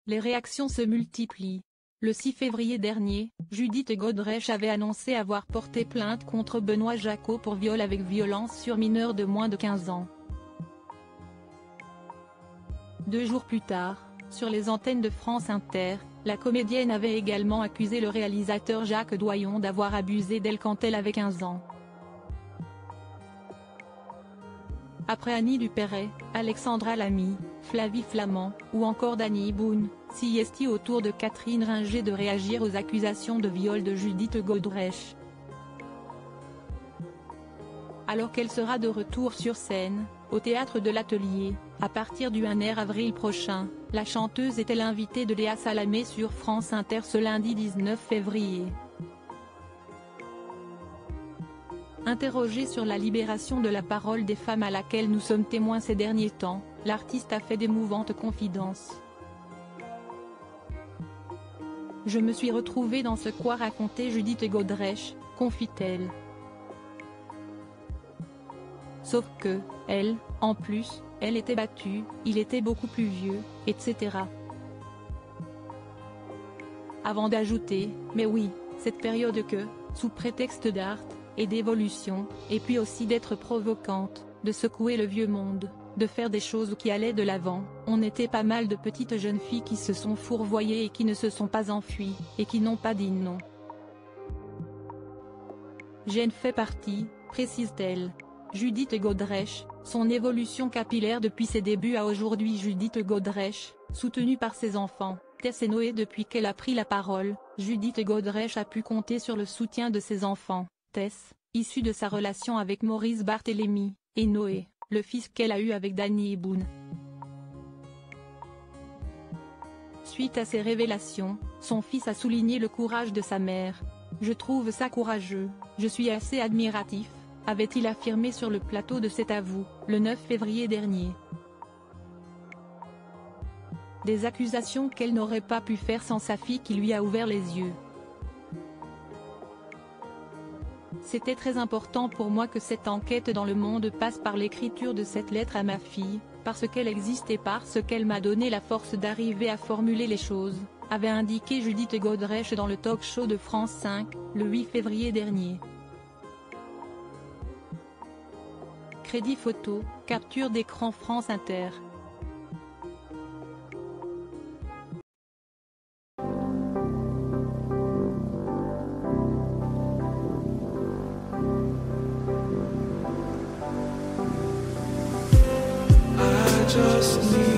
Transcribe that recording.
Les réactions se multiplient. Le 6 février dernier, Judith Godrèche avait annoncé avoir porté plainte contre Benoît Jacot pour viol avec violence sur mineur de moins de 15 ans. 2 jours plus tard, sur les antennes de France Inter, la comédienne avait également accusé le réalisateur Jacques Doyon d'avoir abusé d'elle quand elle avait 15 ans. Après Annie Dupéret, Alexandra Lamy, Flavie Flament, ou encore Danny Boone, s'y est au tour de Catherine Ringer de réagir aux accusations de viol de Judith Godrèche. Alors qu'elle sera de retour sur scène, au théâtre de l'Atelier, à partir du 1er avril prochain, la chanteuse était l'invitée de Léa Salamé sur France Inter ce lundi 19 février. Interrogée sur la libération de la parole des femmes à laquelle nous sommes témoins ces derniers temps, l'artiste a fait d'émouvantes confidences. « Je me suis retrouvée dans ce qu'a raconté Judith Godrèche », confie-t-elle. Sauf que, elle, en plus, elle était battue, il était beaucoup plus vieux, etc. Avant d'ajouter, mais oui, cette période que, sous prétexte d'art, et d'évolution, et puis aussi d'être provocante, de secouer le vieux monde, de faire des choses qui allaient de l'avant, on était pas mal de petites jeunes filles qui se sont fourvoyées et qui ne se sont pas enfuies, et qui n'ont pas dit non. J'en fais partie, précise-t-elle. Judith Godrèche, son évolution capillaire depuis ses débuts à aujourd'hui. Judith Godrèche, soutenue par ses enfants, Tess et Noé. Depuis qu'elle a pris la parole, Judith Godrèche a pu compter sur le soutien de ses enfants, Tess, issue de sa relation avec Maurice Barthélémy, et Noé, le fils qu'elle a eu avec Danny Boone. Suite à ces révélations, son fils a souligné le courage de sa mère. « Je trouve ça courageux, je suis assez admiratif », avait-il affirmé sur le plateau de C'est à vous, le 9 février dernier. Des accusations qu'elle n'aurait pas pu faire sans sa fille qui lui a ouvert les yeux. C'était très important pour moi que cette enquête dans le monde passe par l'écriture de cette lettre à ma fille, parce qu'elle existe et parce qu'elle m'a donné la force d'arriver à formuler les choses, avait indiqué Judith Godrèche dans le talk-show de France 5, le 8 février dernier. Crédit photo, capture d'écran France Inter. Just need